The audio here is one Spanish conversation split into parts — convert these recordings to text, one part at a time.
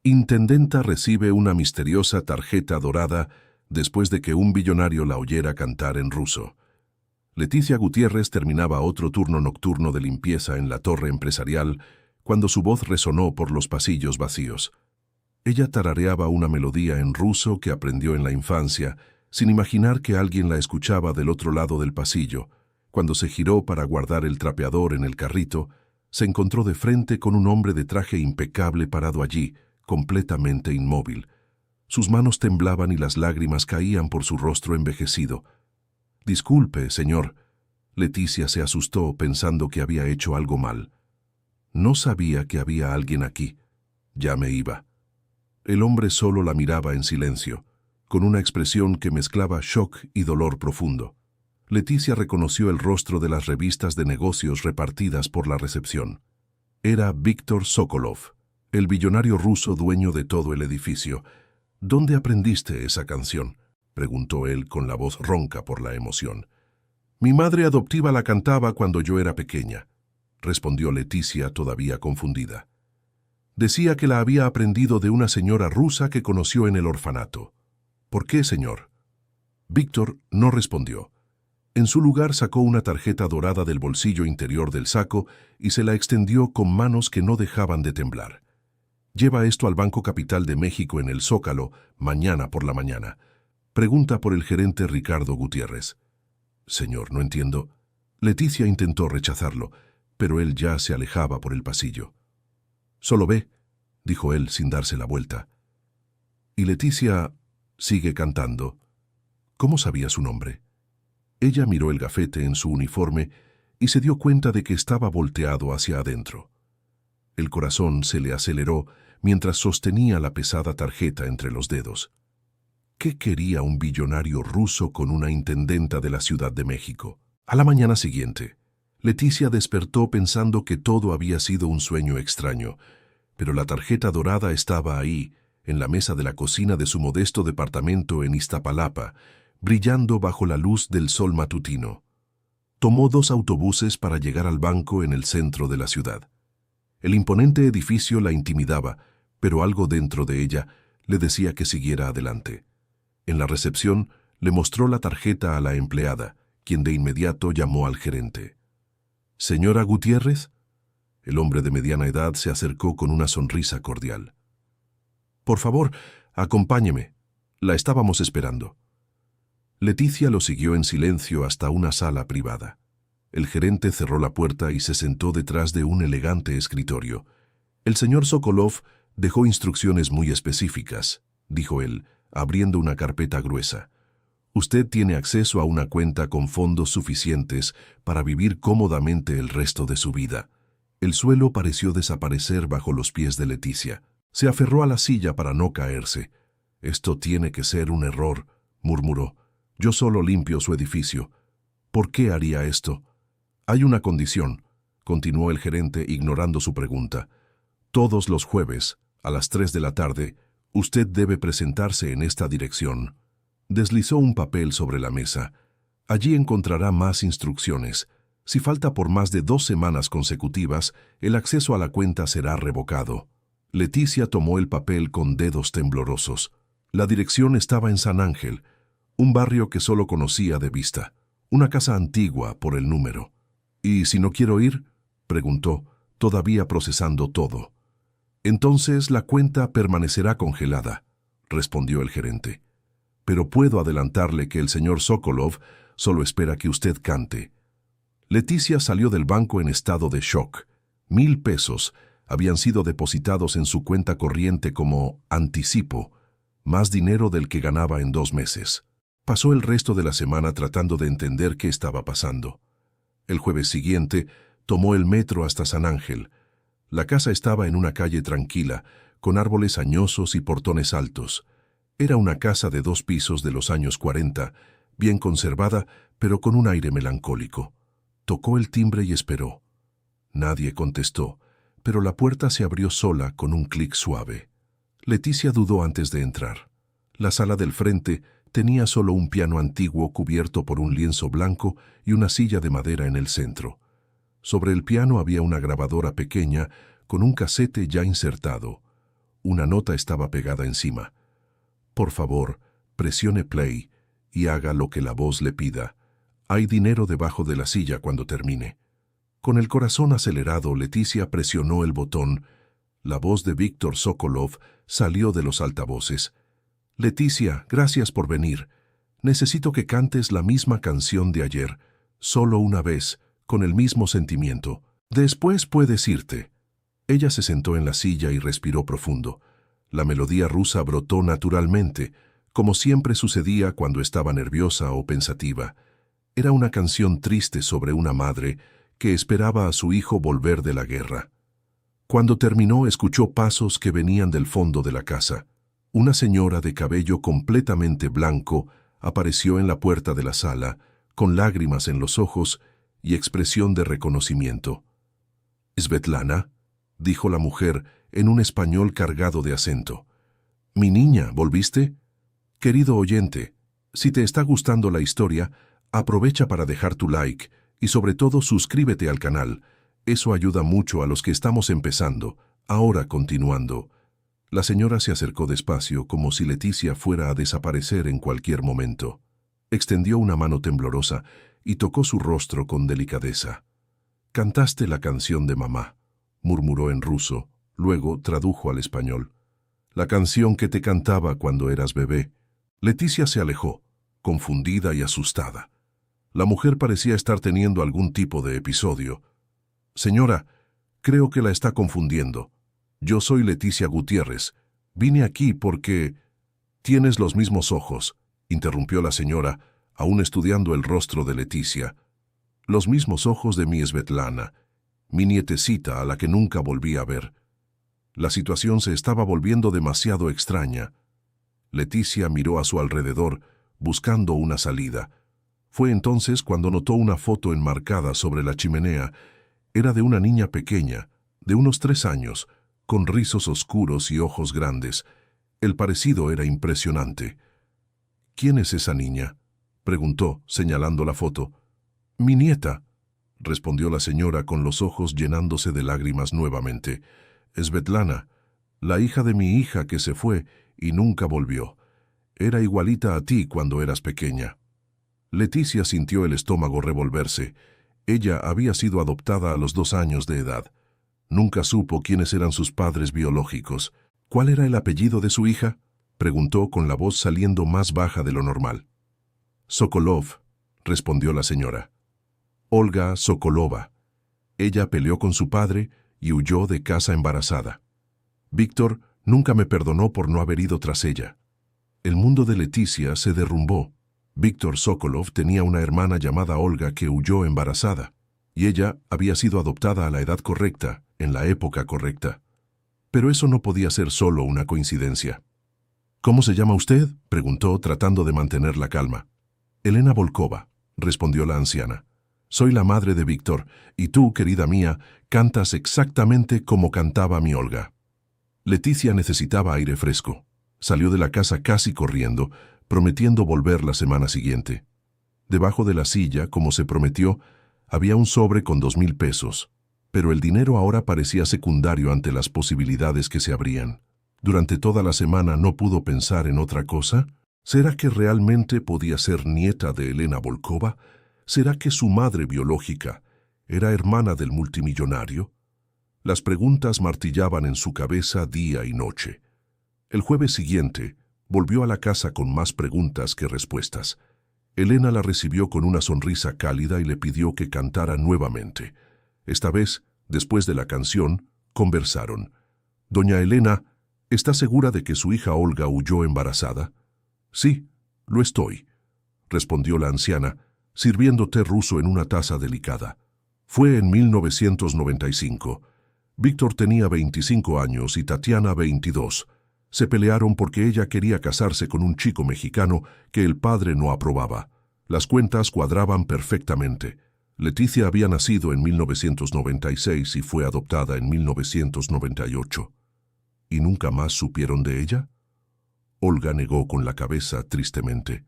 Intendenta recibe una misteriosa tarjeta dorada después de que un billonario la oyera cantar en ruso. Leticia Gutiérrez terminaba otro turno nocturno de limpieza en la torre empresarial cuando su voz resonó por los pasillos vacíos. Ella tarareaba una melodía en ruso que aprendió en la infancia, sin imaginar que alguien la escuchaba del otro lado del pasillo. Cuando se giró para guardar el trapeador en el carrito, se encontró de frente con un hombre de traje impecable parado allí, completamente inmóvil. Sus manos temblaban y las lágrimas caían por su rostro envejecido. «Disculpe, señor». Leticia se asustó pensando que había hecho algo mal. No sabía que había alguien aquí. Ya me iba. El hombre solo la miraba en silencio, con una expresión que mezclaba shock y dolor profundo. Leticia reconoció el rostro de las revistas de negocios repartidas por la recepción. Era Víctor Sokolov, el billonario ruso dueño de todo el edificio. «¿Dónde aprendiste esa canción?», preguntó él con la voz ronca por la emoción. «Mi madre adoptiva la cantaba cuando yo era pequeña», respondió Leticia todavía confundida. «Decía que la había aprendido de una señora rusa que conoció en el orfanato». «¿Por qué, señor?». Víctor no respondió. En su lugar sacó una tarjeta dorada del bolsillo interior del saco y se la extendió con manos que no dejaban de temblar. «Lleva esto al Banco Capital de México en el Zócalo mañana por la mañana. Pregunta por el gerente Ricardo Gutiérrez». «Señor, no entiendo». Leticia intentó rechazarlo, pero él ya se alejaba por el pasillo. «Solo ve», dijo él sin darse la vuelta. «Y Leticia sigue cantando». «¿Cómo sabía su nombre?». Ella miró el gafete en su uniforme y se dio cuenta de que estaba volteado hacia adentro. El corazón se le aceleró mientras sostenía la pesada tarjeta entre los dedos. ¿Qué quería un billonario ruso con una intendenta de la Ciudad de México? A la mañana siguiente, Leticia despertó pensando que todo había sido un sueño extraño, pero la tarjeta dorada estaba ahí, en la mesa de la cocina de su modesto departamento en Iztapalapa, brillando bajo la luz del sol matutino. Tomó 2 autobuses para llegar al banco en el centro de la ciudad. El imponente edificio la intimidaba, pero algo dentro de ella le decía que siguiera adelante. En la recepción le mostró la tarjeta a la empleada, quien de inmediato llamó al gerente. «¿Señora Gutiérrez?». El hombre de mediana edad se acercó con una sonrisa cordial. «Por favor, acompáñeme. La estábamos esperando». Leticia lo siguió en silencio hasta una sala privada. El gerente cerró la puerta y se sentó detrás de un elegante escritorio. «El señor Sokolov dejó instrucciones muy específicas», dijo él, abriendo una carpeta gruesa. «Usted tiene acceso a una cuenta con fondos suficientes para vivir cómodamente el resto de su vida». El suelo pareció desaparecer bajo los pies de Leticia. Se aferró a la silla para no caerse. «Esto tiene que ser un error», murmuró. «Yo solo limpio su edificio. ¿Por qué haría esto?». «Hay una condición», continuó el gerente ignorando su pregunta. «Todos los jueves, a las 3 de la tarde, usted debe presentarse en esta dirección». Deslizó un papel sobre la mesa. «Allí encontrará más instrucciones. Si falta por más de 2 semanas consecutivas, el acceso a la cuenta será revocado». Leticia tomó el papel con dedos temblorosos. La dirección estaba en San Ángel, un barrio que solo conocía de vista. Una casa antigua por el número. «¿Y si no quiero ir?», preguntó, todavía procesando todo. «Entonces la cuenta permanecerá congelada», respondió el gerente. «Pero puedo adelantarle que el señor Sokolov solo espera que usted cante». Leticia salió del banco en estado de shock. 1,000 pesos habían sido depositados en su cuenta corriente como anticipo, más dinero del que ganaba en 2 meses. Pasó el resto de la semana tratando de entender qué estaba pasando. El jueves siguiente tomó el metro hasta San Ángel. La casa estaba en una calle tranquila, con árboles añosos y portones altos. Era una casa de 2 pisos de los años 40, bien conservada, pero con un aire melancólico. Tocó el timbre y esperó. Nadie contestó, pero la puerta se abrió sola con un clic suave. Leticia dudó antes de entrar. La sala del frente tenía solo un piano antiguo cubierto por un lienzo blanco y una silla de madera en el centro. Sobre el piano había una grabadora pequeña con un casete ya insertado. Una nota estaba pegada encima. Por favor, presione play y haga lo que la voz le pida. Hay dinero debajo de la silla cuando termine. Con el corazón acelerado, Leticia presionó el botón. La voz de Víctor Sokolov salió de los altavoces. Leticia, gracias por venir. Necesito que cantes la misma canción de ayer, solo una vez, con el mismo sentimiento. Después puedes irte. Ella se sentó en la silla y respiró profundo. La melodía rusa brotó naturalmente, como siempre sucedía cuando estaba nerviosa o pensativa. Era una canción triste sobre una madre que esperaba a su hijo volver de la guerra. Cuando terminó, escuchó pasos que venían del fondo de la casa. Una señora de cabello completamente blanco apareció en la puerta de la sala, con lágrimas en los ojos y expresión de reconocimiento. «Svetlana», dijo la mujer en un español cargado de acento. «Mi niña, ¿volviste?» Querido oyente, si te está gustando la historia, aprovecha para dejar tu like y sobre todo suscríbete al canal. Eso ayuda mucho a los que estamos empezando. Ahora continuando. La señora se acercó despacio como si Leticia fuera a desaparecer en cualquier momento. Extendió una mano temblorosa y tocó su rostro con delicadeza. «Cantaste la canción de mamá», murmuró en ruso, luego tradujo al español. «La canción que te cantaba cuando eras bebé». Leticia se alejó, confundida y asustada. La mujer parecía estar teniendo algún tipo de episodio. «Señora, creo que la está confundiendo. Yo soy Leticia Gutiérrez. Vine aquí porque...» «Tienes los mismos ojos», interrumpió la señora, aún estudiando el rostro de Leticia. «Los mismos ojos de mi Svetlana, mi nietecita a la que nunca volví a ver». La situación se estaba volviendo demasiado extraña. Leticia miró a su alrededor, buscando una salida. Fue entonces cuando notó una foto enmarcada sobre la chimenea. Era de una niña pequeña, de unos 3 años, con rizos oscuros y ojos grandes. El parecido era impresionante. «¿Quién es esa niña?», preguntó, señalando la foto. «Mi nieta», respondió la señora con los ojos llenándose de lágrimas nuevamente. «Svetlana, la hija de mi hija que se fue y nunca volvió. Era igualita a ti cuando eras pequeña». Leticia sintió el estómago revolverse. Ella había sido adoptada a los 2 años de edad. Nunca supo quiénes eran sus padres biológicos. «¿Cuál era el apellido de su hija?», preguntó con la voz saliendo más baja de lo normal. «Sokolov», respondió la señora. «Olga Sokolova. Ella peleó con su padre y huyó de casa embarazada. Víctor nunca me perdonó por no haber ido tras ella». El mundo de Leticia se derrumbó. Víctor Sokolov tenía una hermana llamada Olga que huyó embarazada, y ella había sido adoptada a la edad correcta, en la época correcta. Pero eso no podía ser solo una coincidencia. «¿Cómo se llama usted?», preguntó, tratando de mantener la calma. «Elena Volkova», respondió la anciana. «Soy la madre de Víctor, y tú, querida mía, cantas exactamente como cantaba mi Olga». Leticia necesitaba aire fresco. Salió de la casa casi corriendo, prometiendo volver la semana siguiente. Debajo de la silla, como se prometió, había un sobre con 2,000 pesos, pero el dinero ahora parecía secundario ante las posibilidades que se abrían. Durante toda la semana no pudo pensar en otra cosa. ¿Será que realmente podía ser nieta de Elena Volkova? ¿Será que su madre biológica era hermana del multimillonario? Las preguntas martillaban en su cabeza día y noche. El jueves siguiente, volvió a la casa con más preguntas que respuestas. Elena la recibió con una sonrisa cálida y le pidió que cantara nuevamente. Esta vez, después de la canción, conversaron. «Doña Elena, ¿está segura de que su hija Olga huyó embarazada?» «Sí, lo estoy», respondió la anciana, sirviendo té ruso en una taza delicada. «Fue en 1995. Víctor tenía 25 años y Tatiana 22. Se pelearon porque ella quería casarse con un chico mexicano que el padre no aprobaba. Las cuentas cuadraban perfectamente. Leticia había nacido en 1996 y fue adoptada en 1998. ¿Y nunca más supieron de ella?». Olga negó con la cabeza tristemente.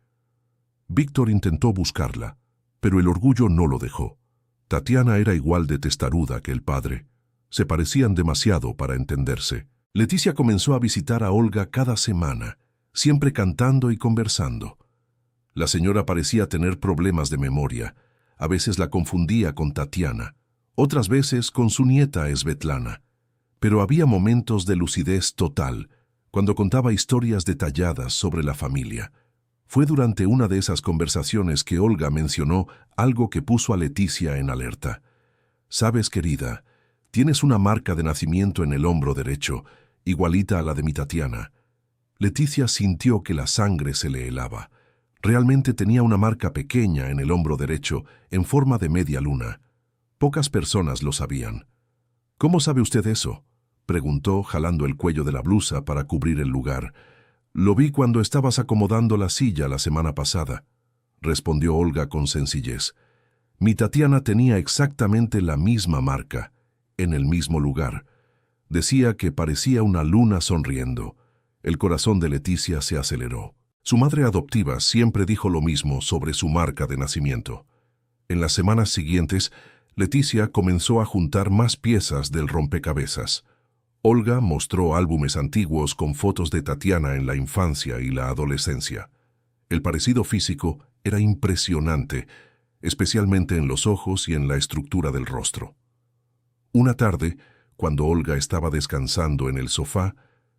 Víctor intentó buscarla, pero el orgullo no lo dejó. Tatiana era igual de testaruda que el padre. Se parecían demasiado para entenderse. Leticia comenzó a visitar a Olga cada semana, siempre cantando y conversando. La señora parecía tener problemas de memoria. A veces la confundía con Tatiana, otras veces con su nieta Svetlana. Pero había momentos de lucidez total, cuando contaba historias detalladas sobre la familia. Fue durante una de esas conversaciones que Olga mencionó algo que puso a Leticia en alerta. «Sabes, querida, tienes una marca de nacimiento en el hombro derecho, igualita a la de mi Tatiana». Leticia sintió que la sangre se le helaba. Realmente tenía una marca pequeña en el hombro derecho, en forma de media luna. Pocas personas lo sabían. «¿Cómo sabe usted eso?», preguntó, jalando el cuello de la blusa para cubrir el lugar. «Lo vi cuando estabas acomodando la silla la semana pasada», respondió Olga con sencillez. «Mi Tatiana tenía exactamente la misma marca, en el mismo lugar. Decía que parecía una luna sonriendo». El corazón de Leticia se aceleró. Su madre adoptiva siempre dijo lo mismo sobre su marca de nacimiento. En las semanas siguientes, Leticia comenzó a juntar más piezas del rompecabezas. Olga mostró álbumes antiguos con fotos de Tatiana en la infancia y la adolescencia. El parecido físico era impresionante, especialmente en los ojos y en la estructura del rostro. Una tarde, cuando Olga estaba descansando en el sofá,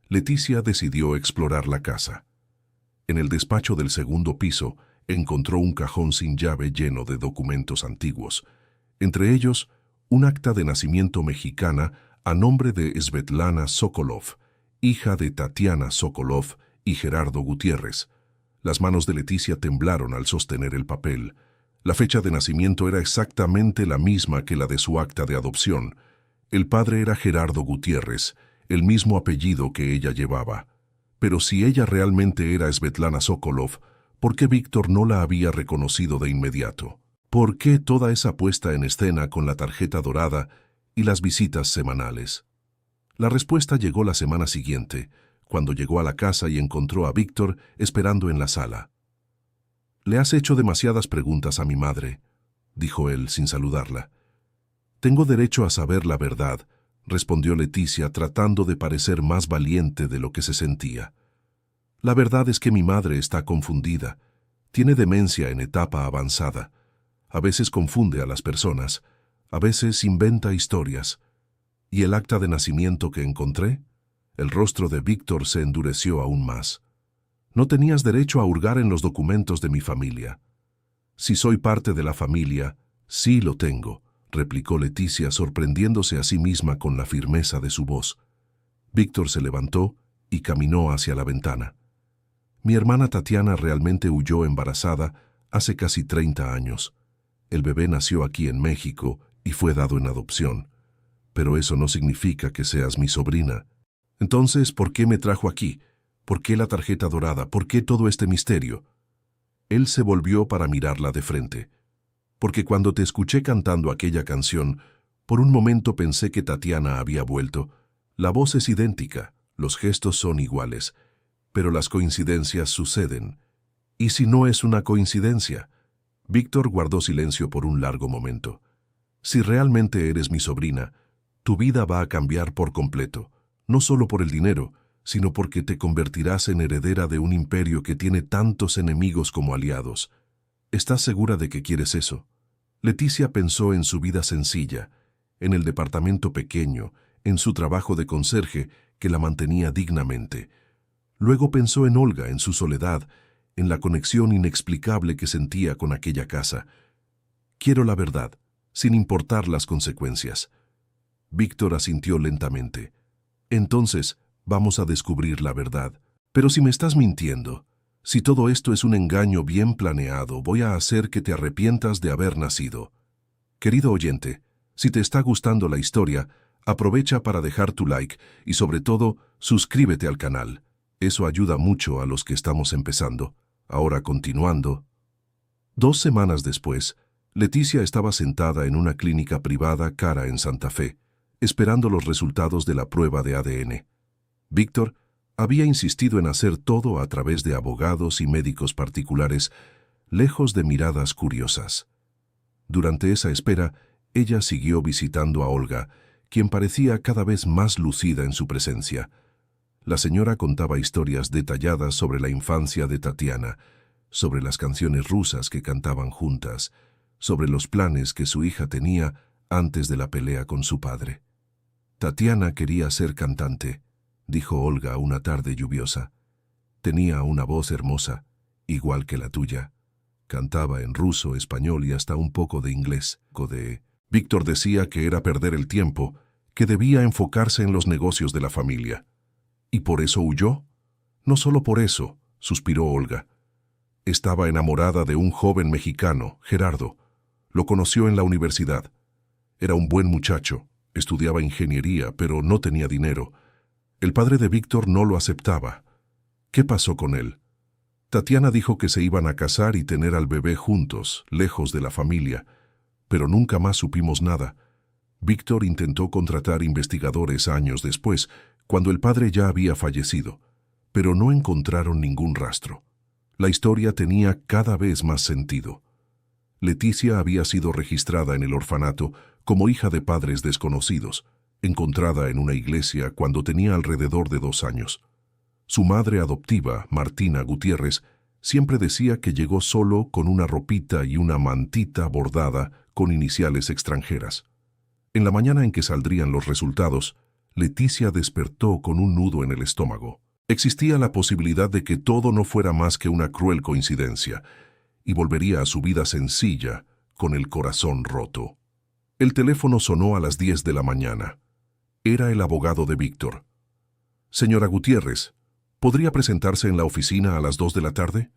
Leticia decidió explorar la casa. En el despacho del segundo piso encontró un cajón sin llave lleno de documentos antiguos, entre ellos un acta de nacimiento mexicana a nombre de Svetlana Sokolov, hija de Tatiana Sokolov y Gerardo Gutiérrez. Las manos de Leticia temblaron al sostener el papel. La fecha de nacimiento era exactamente la misma que la de su acta de adopción. El padre era Gerardo Gutiérrez, el mismo apellido que ella llevaba. Pero si ella realmente era Svetlana Sokolov, ¿por qué Víctor no la había reconocido de inmediato? ¿Por qué toda esa puesta en escena con la tarjeta dorada y las visitas semanales? La respuesta llegó la semana siguiente, cuando llegó a la casa y encontró a Víctor esperando en la sala. «Le has hecho demasiadas preguntas a mi madre», dijo él sin saludarla. «Tengo derecho a saber la verdad», respondió Leticia tratando de parecer más valiente de lo que se sentía. «La verdad es que mi madre está confundida. Tiene demencia en etapa avanzada. A veces confunde a las personas, a veces inventa historias. ¿Y el acta de nacimiento que encontré?». El rostro de Víctor se endureció aún más. «No tenías derecho a hurgar en los documentos de mi familia». «Si soy parte de la familia, sí lo tengo», replicó Leticia, sorprendiéndose a sí misma con la firmeza de su voz. Víctor se levantó y caminó hacia la ventana. «Mi hermana Tatiana realmente huyó embarazada hace casi 30 años. El bebé nació aquí en México y fue dado en adopción. Pero eso no significa que seas mi sobrina. Entonces, ¿por qué me trajo aquí? ¿Por qué la tarjeta dorada? ¿Por qué todo este misterio?». Él se volvió para mirarla de frente. «Porque cuando te escuché cantando aquella canción, por un momento pensé que Tatiana había vuelto. La voz es idéntica, los gestos son iguales, pero las coincidencias suceden. ¿Y si no es una coincidencia?». Víctor guardó silencio por un largo momento. «Si realmente eres mi sobrina, tu vida va a cambiar por completo, no solo por el dinero, sino porque te convertirás en heredera de un imperio que tiene tantos enemigos como aliados. ¿Estás segura de que quieres eso?». Leticia pensó en su vida sencilla, en el departamento pequeño, en su trabajo de conserje que la mantenía dignamente. Luego pensó en Olga, en su soledad, en la conexión inexplicable que sentía con aquella casa. «Quiero la verdad, sin importar las consecuencias». Víctor asintió lentamente. «Entonces, vamos a descubrir la verdad. Pero si me estás mintiendo, si todo esto es un engaño bien planeado, voy a hacer que te arrepientas de haber nacido». Querido oyente, si te está gustando la historia, aprovecha para dejar tu like y sobre todo, suscríbete al canal. Eso ayuda mucho a los que estamos empezando. Ahora continuando. 2 semanas después, Leticia estaba sentada en una clínica privada cara en Santa Fe, esperando los resultados de la prueba de ADN. Víctor había insistido en hacer todo a través de abogados y médicos particulares, lejos de miradas curiosas. Durante esa espera, ella siguió visitando a Olga, quien parecía cada vez más lucida en su presencia. La señora contaba historias detalladas sobre la infancia de Tatiana, sobre las canciones rusas que cantaban juntas, sobre los planes que su hija tenía antes de la pelea con su padre. Tatiana quería ser cantante, dijo Olga una tarde lluviosa. Tenía una voz hermosa, igual que la tuya. Cantaba en ruso, español y hasta un poco de inglés. Víctor decía que era perder el tiempo, que debía enfocarse en los negocios de la familia. ¿Y por eso huyó? No solo por eso, suspiró Olga. Estaba enamorada de un joven mexicano, Gerardo. Lo conoció en la universidad. Era un buen muchacho, estudiaba ingeniería, pero no tenía dinero. El padre de Víctor no lo aceptaba. ¿Qué pasó con él? Tatiana dijo que se iban a casar y tener al bebé juntos, lejos de la familia, pero nunca más supimos nada. Víctor intentó contratar investigadores años después, cuando el padre ya había fallecido, pero no encontraron ningún rastro. La historia tenía cada vez más sentido. Leticia había sido registrada en el orfanato como hija de padres desconocidos, encontrada en una iglesia cuando tenía alrededor de 2 años. Su madre adoptiva, Martina Gutiérrez, siempre decía que llegó solo con una ropita y una mantita bordada con iniciales extranjeras. En la mañana en que saldrían los resultados, Leticia despertó con un nudo en el estómago. Existía la posibilidad de que todo no fuera más que una cruel coincidencia, y volvería a su vida sencilla, con el corazón roto. El teléfono sonó a las 10 de la mañana. Era el abogado de Víctor. «Señora Gutiérrez, ¿podría presentarse en la oficina a las 2 de la tarde?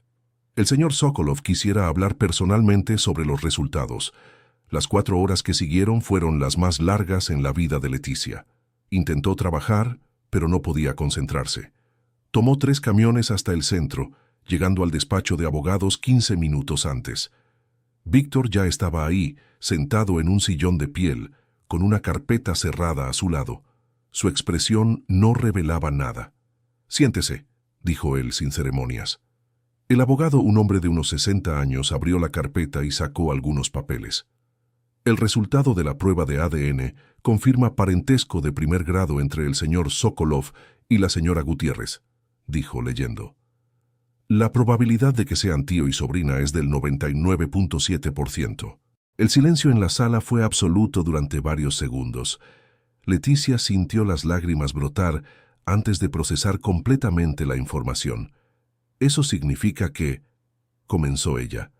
El señor Sokolov quisiera hablar personalmente sobre los resultados. Las 4 horas que siguieron fueron las más largas en la vida de Leticia. Intentó trabajar, pero no podía concentrarse. Tomó 3 camiones hasta el centro, llegando al despacho de abogados 15 minutos antes. Víctor ya estaba ahí, sentado en un sillón de piel, con una carpeta cerrada a su lado. Su expresión no revelaba nada. «Siéntese», dijo él sin ceremonias. El abogado, un hombre de unos 60 años, abrió la carpeta y sacó algunos papeles. «El resultado de la prueba de ADN confirma parentesco de primer grado entre el señor Sokolov y la señora Gutiérrez», dijo leyendo. «La probabilidad de que sean tío y sobrina es del 99.7%. El silencio en la sala fue absoluto durante varios segundos. Leticia sintió las lágrimas brotar antes de procesar completamente la información. «Eso significa que...», comenzó ella.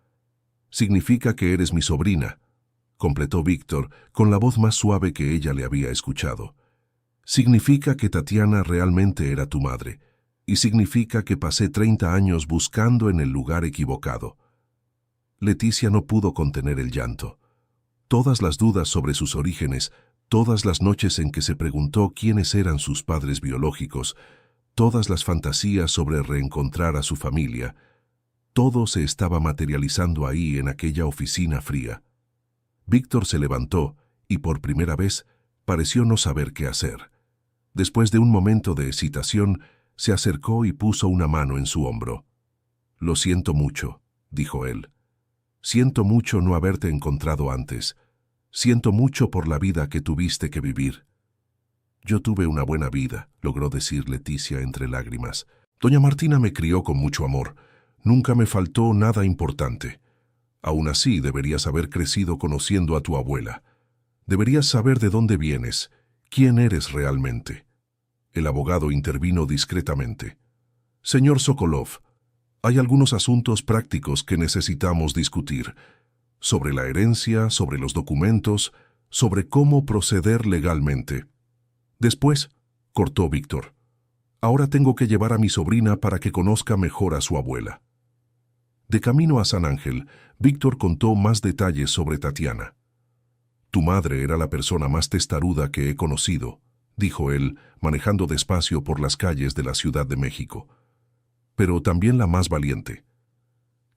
«Significa que eres mi sobrina», completó Víctor con la voz más suave que ella le había escuchado. «Significa que Tatiana realmente era tu madre, y significa que pasé 30 años buscando en el lugar equivocado». Leticia no pudo contener el llanto. Todas las dudas sobre sus orígenes, todas las noches en que se preguntó quiénes eran sus padres biológicos, todas las fantasías sobre reencontrar a su familia, todo se estaba materializando ahí en aquella oficina fría. Víctor se levantó y por primera vez pareció no saber qué hacer. Después de un momento de hesitación, se acercó y puso una mano en su hombro. «Lo siento mucho», dijo él. «Siento mucho no haberte encontrado antes. Siento mucho por la vida que tuviste que vivir». «Yo tuve una buena vida», logró decir Leticia entre lágrimas. «Doña Martina me crió con mucho amor. Nunca me faltó nada importante. Aún así, deberías haber crecido conociendo a tu abuela. Deberías saber de dónde vienes, quién eres realmente». El abogado intervino discretamente. «Señor Sokolov, hay algunos asuntos prácticos que necesitamos discutir. Sobre la herencia, sobre los documentos, sobre cómo proceder legalmente». «Después», cortó Víctor. «Ahora tengo que llevar a mi sobrina para que conozca mejor a su abuela». De camino a San Ángel, Víctor contó más detalles sobre Tatiana. «Tu madre era la persona más testaruda que he conocido», dijo él, manejando despacio por las calles de la Ciudad de México. «Pero también la más valiente.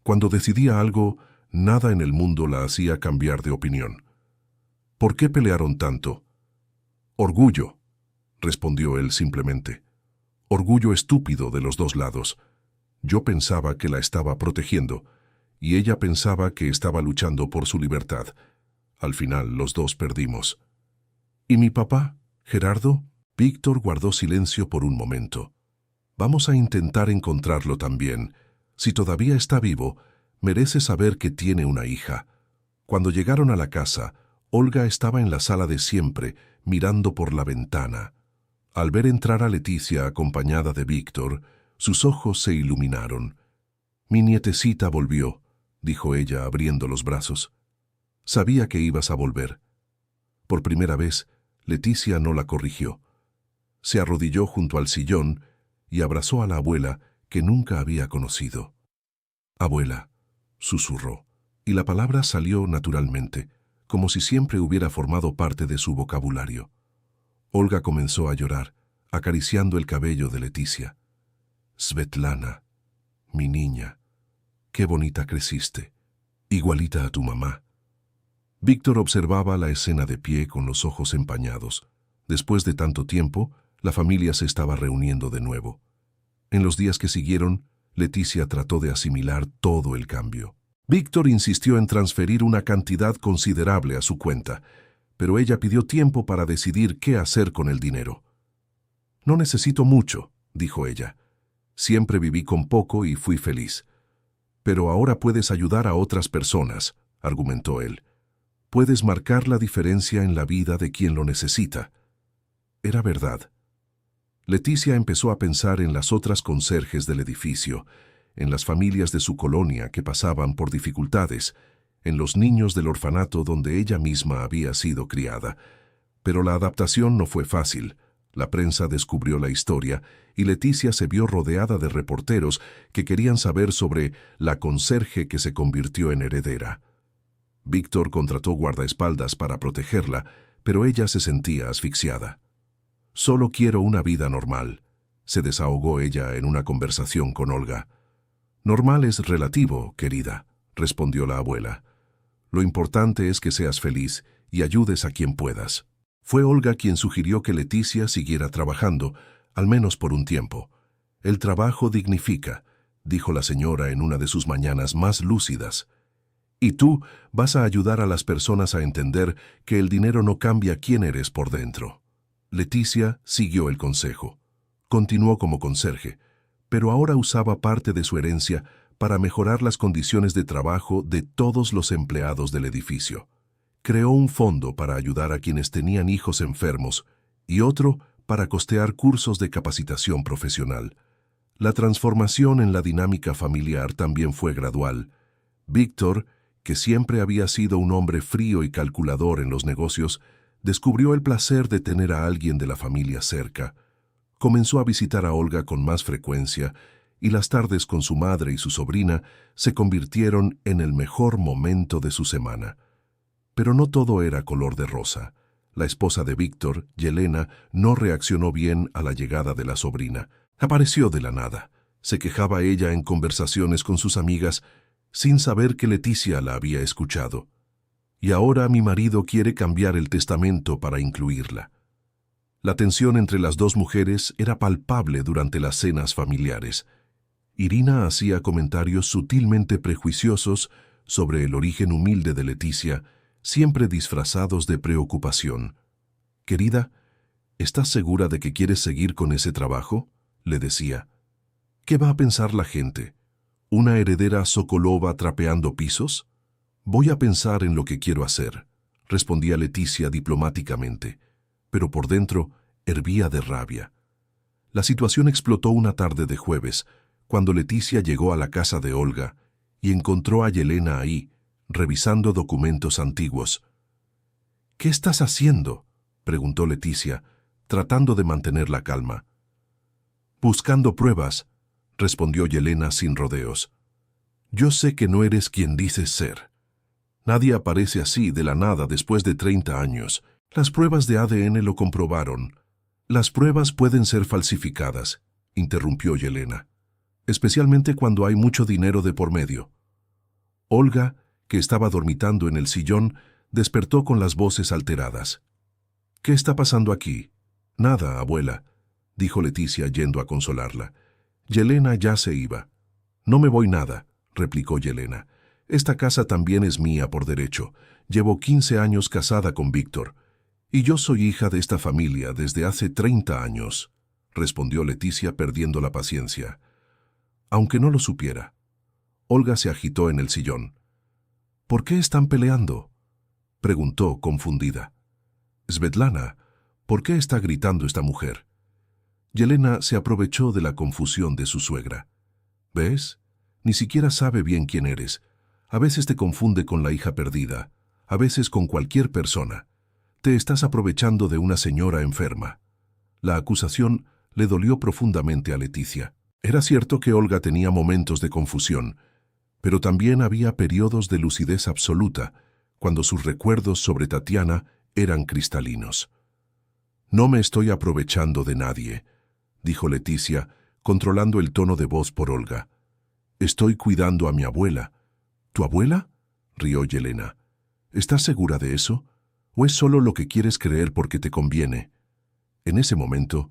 Cuando decidía algo, nada en el mundo la hacía cambiar de opinión». «¿Por qué pelearon tanto?» «Orgullo», respondió él simplemente. «Orgullo estúpido de los 2 lados. Yo pensaba que la estaba protegiendo, y ella pensaba que estaba luchando por su libertad. Al final, los 2 perdimos». «¿Y mi papá, Gerardo?» Víctor guardó silencio por un momento. Vamos a intentar encontrarlo también. Si todavía está vivo, merece saber que tiene una hija. Cuando llegaron a la casa, Olga estaba en la sala de siempre, mirando por la ventana. Al ver entrar a Leticia acompañada de Víctor, sus ojos se iluminaron. «Mi nietecita volvió», dijo ella abriendo los brazos. «Sabía que ibas a volver». Por primera vez, Leticia no la corrigió. Se arrodilló junto al sillón y abrazó a la abuela que nunca había conocido. «Abuela», susurró, y la palabra salió naturalmente, como si siempre hubiera formado parte de su vocabulario. Olga comenzó a llorar, acariciando el cabello de Leticia. «Svetlana, mi niña, qué bonita creciste, igualita a tu mamá». Víctor observaba la escena de pie con los ojos empañados. Después de tanto tiempo, la familia se estaba reuniendo de nuevo. En los días que siguieron, Leticia trató de asimilar todo el cambio. Víctor insistió en transferir una cantidad considerable a su cuenta, pero ella pidió tiempo para decidir qué hacer con el dinero. «No necesito mucho», dijo ella. «Siempre viví con poco y fui feliz». «Pero ahora puedes ayudar a otras personas», argumentó él. «Puedes marcar la diferencia en la vida de quien lo necesita». Era verdad. Leticia empezó a pensar en las otras conserjes del edificio, en las familias de su colonia que pasaban por dificultades, en los niños del orfanato donde ella misma había sido criada. Pero la adaptación no fue fácil. La prensa descubrió la historia y Leticia se vio rodeada de reporteros que querían saber sobre la conserje que se convirtió en heredera. Víctor contrató guardaespaldas para protegerla, pero ella se sentía asfixiada. «Solo quiero una vida normal», se desahogó ella en una conversación con Olga. «Normal es relativo, querida», respondió la abuela. «Lo importante es que seas feliz y ayudes a quien puedas». Fue Olga quien sugirió que Leticia siguiera trabajando, al menos por un tiempo. «El trabajo dignifica», dijo la señora en una de sus mañanas más lúcidas. «Y tú vas a ayudar a las personas a entender que el dinero no cambia quién eres por dentro». Leticia siguió el consejo. Continuó como conserje, pero ahora usaba parte de su herencia para mejorar las condiciones de trabajo de todos los empleados del edificio. Creó un fondo para ayudar a quienes tenían hijos enfermos y otro para costear cursos de capacitación profesional. La transformación en la dinámica familiar también fue gradual. Víctor, que siempre había sido un hombre frío y calculador en los negocios, descubrió el placer de tener a alguien de la familia cerca. Comenzó a visitar a Olga con más frecuencia y las tardes con su madre y su sobrina se convirtieron en el mejor momento de su semana. Pero no todo era color de rosa. La esposa de Víctor, Yelena, no reaccionó bien a la llegada de la sobrina. Apareció de la nada. Se quejaba ella en conversaciones con sus amigas sin saber que Leticia la había escuchado. «Y ahora mi marido quiere cambiar el testamento para incluirla». La tensión entre las dos mujeres era palpable durante las cenas familiares. Irina hacía comentarios sutilmente prejuiciosos sobre el origen humilde de Leticia, siempre disfrazados de preocupación. «Querida, ¿estás segura de que quieres seguir con ese trabajo?», le decía. «¿Qué va a pensar la gente? ¿Una heredera Sokolova trapeando pisos?». «Voy a pensar en lo que quiero hacer», respondía Leticia diplomáticamente, pero por dentro hervía de rabia. La situación explotó una tarde de jueves, cuando Leticia llegó a la casa de Olga y encontró a Yelena ahí, revisando documentos antiguos. «¿Qué estás haciendo?», preguntó Leticia, tratando de mantener la calma. «Buscando pruebas», respondió Yelena sin rodeos. «Yo sé que no eres quien dices ser. Nadie aparece así de la nada después de 30 años. Las pruebas de ADN lo comprobaron». «Las pruebas pueden ser falsificadas», interrumpió Yelena, «especialmente cuando hay mucho dinero de por medio». Olga, que estaba dormitando en el sillón, despertó con las voces alteradas. «¿Qué está pasando aquí?». «Nada, abuela», dijo Leticia yendo a consolarla. Yelena ya se iba. «No me voy nada», replicó Yelena. «Esta casa también es mía por derecho. Llevo 15 años casada con Víctor. Y yo soy hija de esta familia desde hace 30 años. respondió Leticia perdiendo la paciencia. Aunque no lo supiera. Olga se agitó en el sillón. ¿Por qué están peleando?, preguntó confundida. Svetlana, ¿por qué está gritando esta mujer? Yelena se aprovechó de la confusión de su suegra. ¿Ves? Ni siquiera sabe bien quién eres. A veces te confunde con la hija perdida, a veces con cualquier persona. Te estás aprovechando de una señora enferma. La acusación le dolió profundamente a Leticia. Era cierto que Olga tenía momentos de confusión, pero también había periodos de lucidez absoluta, cuando sus recuerdos sobre Tatiana eran cristalinos. No me estoy aprovechando de nadie, dijo Leticia, controlando el tono de voz por Olga. Estoy cuidando a mi abuela. ¿Tu abuela?, rió Yelena. ¿Estás segura de eso? ¿O es solo lo que quieres creer porque te conviene? En ese momento,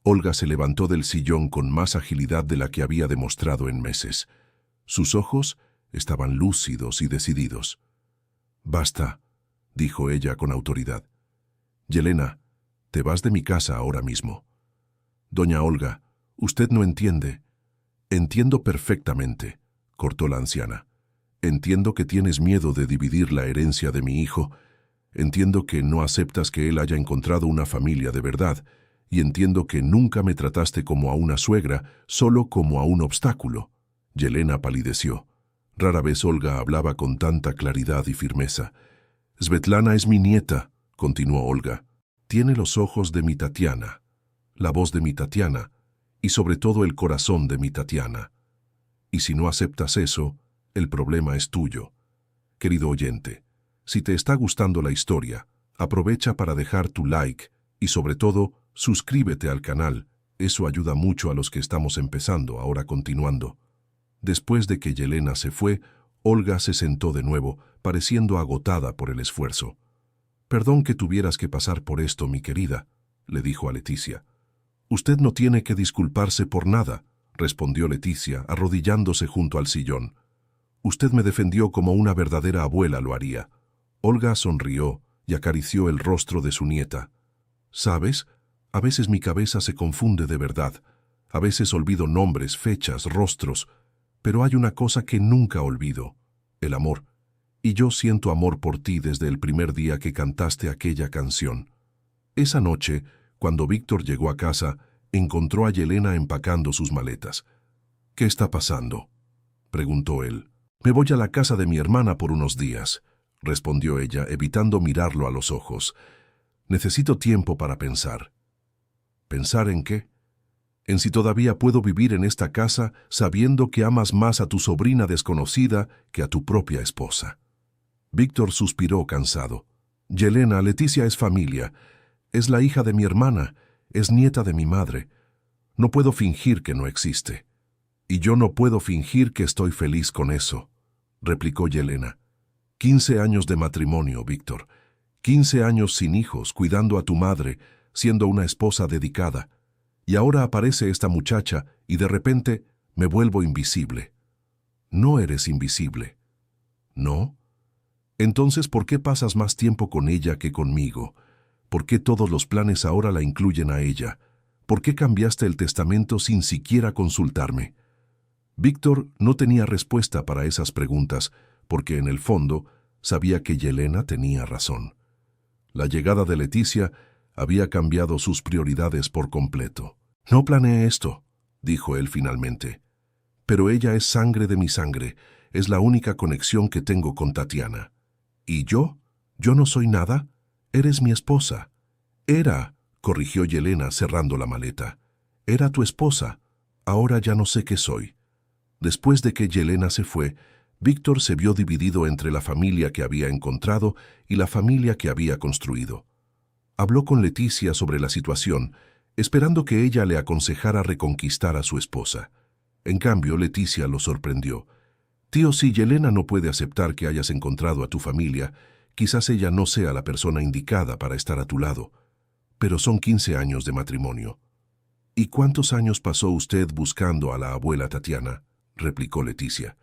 Olga se levantó del sillón con más agilidad de la que había demostrado en meses. Sus ojos estaban lúcidos y decididos. «Basta», dijo ella con autoridad. «Yelena, te vas de mi casa ahora mismo». «Doña Olga, usted no entiende». «Entiendo perfectamente», cortó la anciana. «Entiendo que tienes miedo de dividir la herencia de mi hijo. Entiendo que no aceptas que él haya encontrado una familia de verdad. Y entiendo que nunca me trataste como a una suegra, solo como a un obstáculo». Yelena palideció. Rara vez Olga hablaba con tanta claridad y firmeza. «Svetlana es mi nieta», continuó Olga. «Tiene los ojos de mi Tatiana, la voz de mi Tatiana, y sobre todo el corazón de mi Tatiana. Y si no aceptas eso, el problema es tuyo. Querido oyente, si te está gustando la historia, aprovecha para dejar tu like y sobre todo, suscríbete al canal. Eso ayuda mucho a los que estamos empezando, ahora continuando». Después de que Yelena se fue, Olga se sentó de nuevo, pareciendo agotada por el esfuerzo. «Perdón que tuvieras que pasar por esto, mi querida», le dijo a Leticia. «Usted no tiene que disculparse por nada», respondió Leticia, arrodillándose junto al sillón. «Usted me defendió como una verdadera abuela lo haría». Olga sonrió y acarició el rostro de su nieta. «¿Sabes? A veces mi cabeza se confunde de verdad. A veces olvido nombres, fechas, rostros. Pero hay una cosa que nunca olvido: el amor. Y yo siento amor por ti desde el primer día que cantaste aquella canción». Esa noche, cuando Víctor llegó a casa, encontró a Yelena empacando sus maletas. «¿Qué está pasando?», preguntó él. «Me voy a la casa de mi hermana por unos días», respondió ella, evitando mirarlo a los ojos. «Necesito tiempo para pensar». «¿Pensar en qué?». «En si todavía puedo vivir en esta casa sabiendo que amas más a tu sobrina desconocida que a tu propia esposa». Víctor suspiró cansado. «Yelena, Leticia es familia. Es la hija de mi hermana, es nieta de mi madre. No puedo fingir que no existe». «Y yo no puedo fingir que estoy feliz con eso», replicó Yelena. 15 años de matrimonio, Víctor. 15 años sin hijos, cuidando a tu madre, siendo una esposa dedicada. Y ahora aparece esta muchacha y de repente me vuelvo invisible». «No eres invisible». «¿No? Entonces, ¿por qué pasas más tiempo con ella que conmigo? ¿Por qué todos los planes ahora la incluyen a ella? ¿Por qué cambiaste el testamento sin siquiera consultarme?». Víctor no tenía respuesta para esas preguntas, porque en el fondo sabía que Yelena tenía razón. La llegada de Leticia había cambiado sus prioridades por completo. «No planeé esto», dijo él finalmente. «Pero ella es sangre de mi sangre, es la única conexión que tengo con Tatiana». «¿Y yo? ¿Yo no soy nada? Eres mi esposa». «Era», corrigió Yelena cerrando la maleta. «Era tu esposa. Ahora ya no sé qué soy». Después de que Yelena se fue, Víctor se vio dividido entre la familia que había encontrado y la familia que había construido. Habló con Leticia sobre la situación, esperando que ella le aconsejara reconquistar a su esposa. En cambio, Leticia lo sorprendió. «Tío, si Yelena no puede aceptar que hayas encontrado a tu familia, quizás ella no sea la persona indicada para estar a tu lado. Pero son 15 años de matrimonio». «¿Y cuántos años pasó usted buscando a la abuela Tatiana?», replicó Leticia.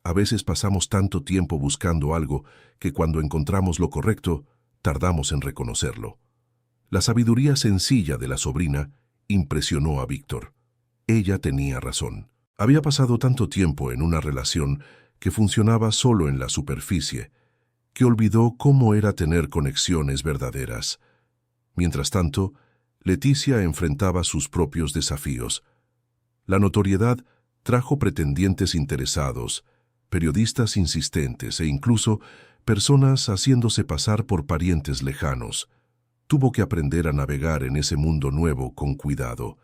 «A veces pasamos tanto tiempo buscando algo que cuando encontramos lo correcto, tardamos en reconocerlo». La sabiduría sencilla de la sobrina impresionó a Víctor. Ella tenía razón. Había pasado tanto tiempo en una relación que funcionaba solo en la superficie, que olvidó cómo era tener conexiones verdaderas. Mientras tanto, Leticia enfrentaba sus propios desafíos. La notoriedad trajo pretendientes interesados, periodistas insistentes e incluso personas haciéndose pasar por parientes lejanos. Tuvo que aprender a navegar en ese mundo nuevo con cuidado,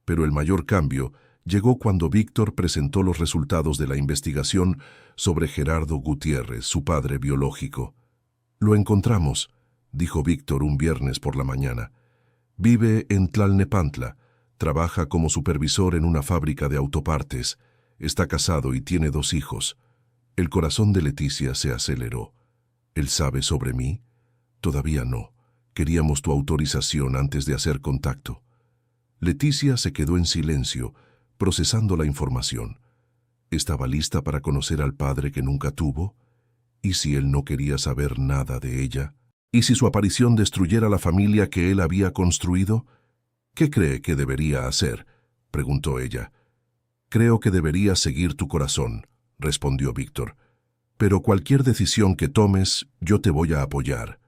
pero el mayor cambio llegó cuando Víctor presentó los resultados de la investigación sobre Gerardo Gutiérrez, su padre biológico. «Lo encontramos», dijo Víctor un viernes por la mañana. «Vive en Tlalnepantla, trabaja como supervisor en una fábrica de autopartes, está casado y tiene 2 hijos». El corazón de Leticia se aceleró. «¿Él sabe sobre mí?» «Todavía no. Queríamos tu autorización antes de hacer contacto». Leticia se quedó en silencio, procesando la información. ¿Estaba lista para conocer al padre que nunca tuvo? ¿Y si él no quería saber nada de ella? ¿Y si su aparición destruyera la familia que él había construido? «¿Qué cree que debería hacer?», preguntó ella. «Creo que deberías seguir tu corazón», respondió Víctor. «Pero cualquier decisión que tomes, yo te voy a apoyar».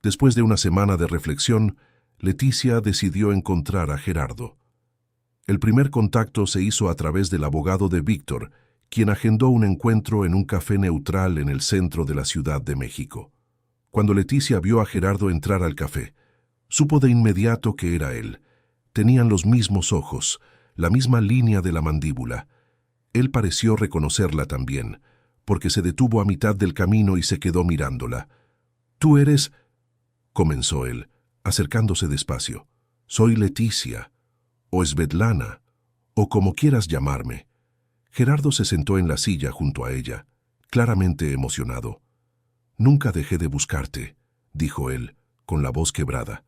Después de una semana de reflexión, Leticia decidió encontrar a Gerardo. El primer contacto se hizo a través del abogado de Víctor, quien agendó un encuentro en un café neutral en el centro de la Ciudad de México. Cuando Leticia vio a Gerardo entrar al café, supo de inmediato que era él. Tenían los mismos ojos, la misma línea de la mandíbula. Él pareció reconocerla también, porque se detuvo a mitad del camino y se quedó mirándola. «Tú eres...», comenzó él, acercándose despacio. «Soy Leticia, o Svetlana, o como quieras llamarme». Gerardo se sentó en la silla junto a ella, claramente emocionado. «Nunca dejé de buscarte», dijo él, con la voz quebrada.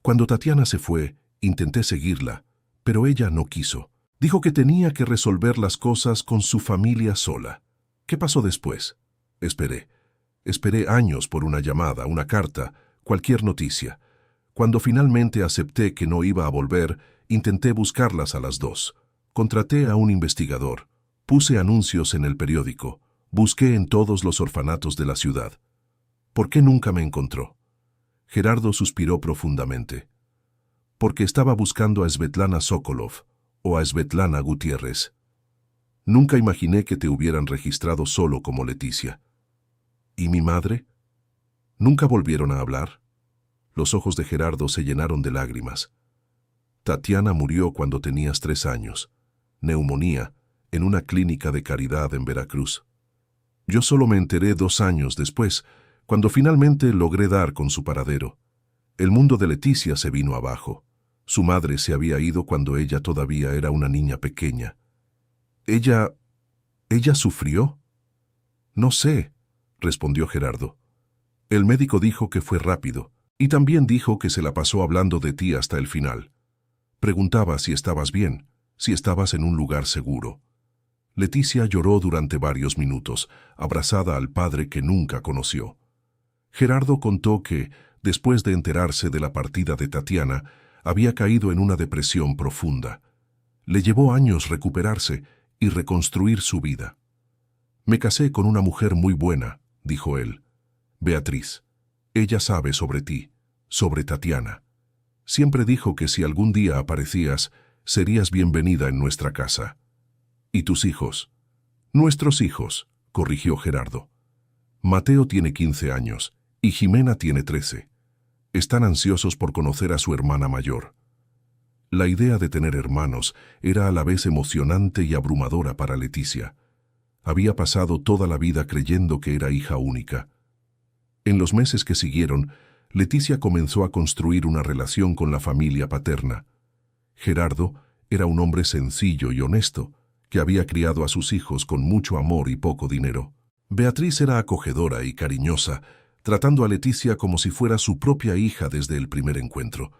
«Cuando Tatiana se fue, intenté seguirla, pero ella no quiso. Dijo que tenía que resolver las cosas con su familia sola. ¿Qué pasó después? Esperé. Esperé años por una llamada, una carta, cualquier noticia. Cuando finalmente acepté que no iba a volver, intenté buscarlas a las 2. Contraté a un investigador. Puse anuncios en el periódico. Busqué en todos los orfanatos de la ciudad. ¿Por qué nunca me encontró?» Gerardo suspiró profundamente. «Porque estaba buscando a Svetlana Sokolov o a Svetlana Gutiérrez. Nunca imaginé que te hubieran registrado solo como Leticia». «¿Y mi madre? ¿Nunca volvieron a hablar?» Los ojos de Gerardo se llenaron de lágrimas. «Tatiana murió cuando tenías 3 años. Neumonía, en una clínica de caridad en Veracruz. Yo solo me enteré 2 años después, cuando finalmente logré dar con su paradero. El mundo de Leticia se vino abajo. Su madre se había ido cuando ella todavía era una niña pequeña. ¿Ella sufrió?» «No sé», respondió Gerardo. «El médico dijo que fue rápido, y también dijo que se la pasó hablando de ti hasta el final. Preguntaba si estabas bien, si estabas en un lugar seguro». Leticia lloró durante varios minutos, abrazada al padre que nunca conoció. Gerardo contó que, después de enterarse de la partida de Tatiana, había caído en una depresión profunda. Le llevó años recuperarse y reconstruir su vida. «Me casé con una mujer muy buena», dijo él. «Beatriz. Ella sabe sobre ti, sobre Tatiana. Siempre dijo que si algún día aparecías, serías bienvenida en nuestra casa». «¿Y tus hijos?» «Nuestros hijos», corrigió Gerardo. «Mateo tiene 15 años y Jimena tiene 13. Están ansiosos por conocer a su hermana mayor». La idea de tener hermanos era a la vez emocionante y abrumadora para Leticia. Había pasado toda la vida creyendo que era hija única. En los meses que siguieron, Leticia comenzó a construir una relación con la familia paterna. Gerardo era un hombre sencillo y honesto, que había criado a sus hijos con mucho amor y poco dinero. Beatriz era acogedora y cariñosa, tratando a Leticia como si fuera su propia hija desde el primer encuentro.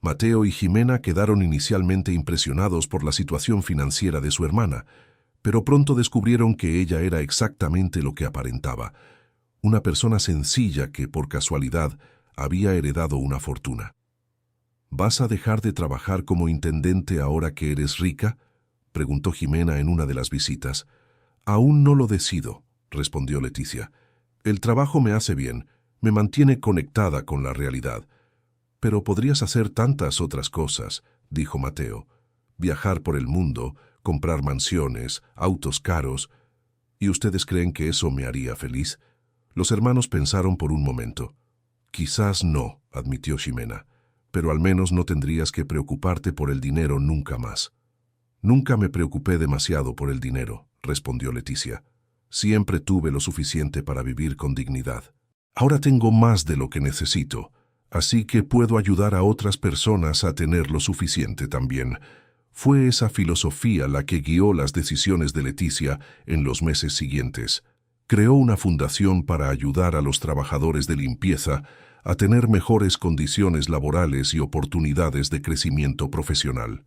Mateo y Jimena quedaron inicialmente impresionados por la situación financiera de su hermana, pero pronto descubrieron que ella era exactamente lo que aparentaba, una persona sencilla que, por casualidad, había heredado una fortuna. ¿Vas a dejar de trabajar como intendente ahora que eres rica?, preguntó Jimena en una de las visitas. Aún no lo decido, respondió Leticia. El trabajo me hace bien, me mantiene conectada con la realidad. Pero podrías hacer tantas otras cosas, dijo Mateo. Viajar por el mundo, comprar mansiones, autos caros. ¿Y ustedes creen que eso me haría feliz? Los hermanos pensaron por un momento. Quizás no, admitió Ximena, pero al menos no tendrías que preocuparte por el dinero nunca más. Nunca me preocupé demasiado por el dinero, respondió Leticia. Siempre tuve lo suficiente para vivir con dignidad. Ahora tengo más de lo que necesito, así que puedo ayudar a otras personas a tener lo suficiente también. Fue esa filosofía la que guió las decisiones de Leticia en los meses siguientes. Creó una fundación para ayudar a los trabajadores de limpieza a tener mejores condiciones laborales y oportunidades de crecimiento profesional.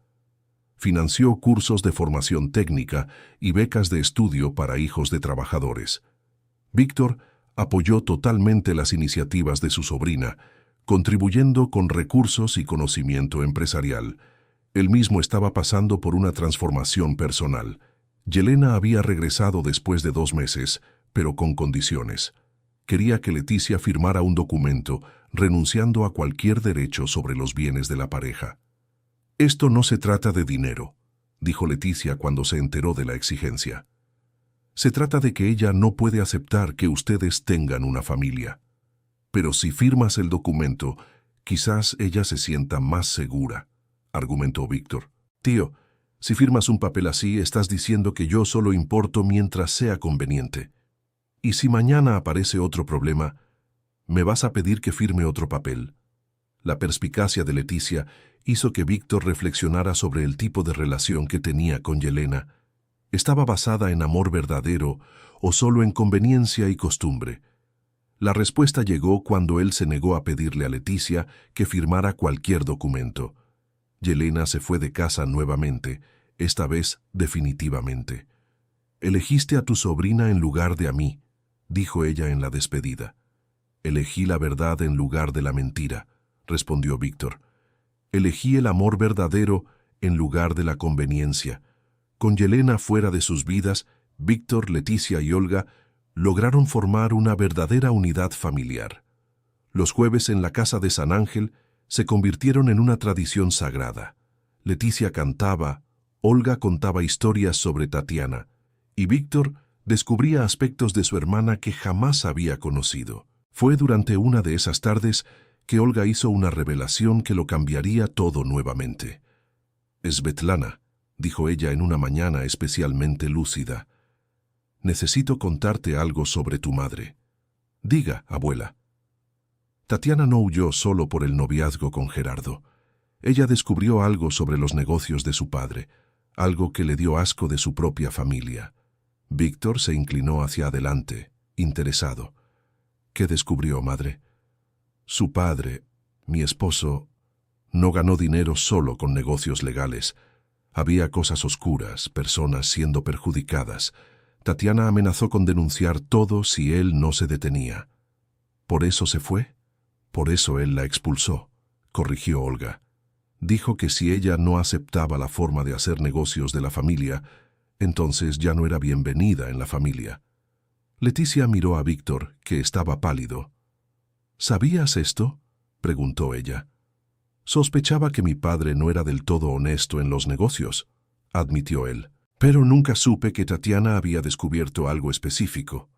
Financió cursos de formación técnica y becas de estudio para hijos de trabajadores. Víctor apoyó totalmente las iniciativas de su sobrina, contribuyendo con recursos y conocimiento empresarial. Él mismo estaba pasando por una transformación personal. Yelena había regresado después de 2 meses, pero con condiciones. Quería que Leticia firmara un documento renunciando a cualquier derecho sobre los bienes de la pareja. «Esto no se trata de dinero», dijo Leticia cuando se enteró de la exigencia. «Se trata de que ella no puede aceptar que ustedes tengan una familia. Pero si firmas el documento, quizás ella se sienta más segura», argumentó Víctor. «Tío, si firmas un papel así, estás diciendo que yo solo importo mientras sea conveniente. Y si mañana aparece otro problema, ¿me vas a pedir que firme otro papel?». La perspicacia de Leticia hizo que Víctor reflexionara sobre el tipo de relación que tenía con Yelena. ¿Estaba basada en amor verdadero o solo en conveniencia y costumbre? La respuesta llegó cuando él se negó a pedirle a Leticia que firmara cualquier documento. Yelena se fue de casa nuevamente, esta vez definitivamente. «Elegiste a tu sobrina en lugar de a mí», dijo ella en la despedida. «Elegí la verdad en lugar de la mentira», respondió Víctor. «Elegí el amor verdadero en lugar de la conveniencia». Con Yelena fuera de sus vidas, Víctor, Leticia y Olga lograron formar una verdadera unidad familiar. Los jueves en la casa de San Ángel se convirtieron en una tradición sagrada. Leticia cantaba, Olga contaba historias sobre Tatiana, y Víctor descubría aspectos de su hermana que jamás había conocido. Fue durante una de esas tardes que Olga hizo una revelación que lo cambiaría todo nuevamente. «Svetlana», dijo ella en una mañana especialmente lúcida, «necesito contarte algo sobre tu madre». «Diga, abuela». Tatiana no huyó solo por el noviazgo con Gerardo. Ella descubrió algo sobre los negocios de su padre, algo que le dio asco de su propia familia. Víctor se inclinó hacia adelante, interesado. «¿Qué descubrió, madre?» «Su padre, mi esposo, no ganó dinero solo con negocios legales. Había cosas oscuras, personas siendo perjudicadas. Tatiana amenazó con denunciar todo si él no se detenía». «¿Por eso se fue?» «Por eso él la expulsó», corrigió Olga. «Dijo que si ella no aceptaba la forma de hacer negocios de la familia, entonces ya no era bienvenida en la familia». Leticia miró a Víctor, que estaba pálido. «¿Sabías esto?», preguntó ella. «Sospechaba que mi padre no era del todo honesto en los negocios», admitió él. «Pero nunca supe que Tatiana había descubierto algo específico».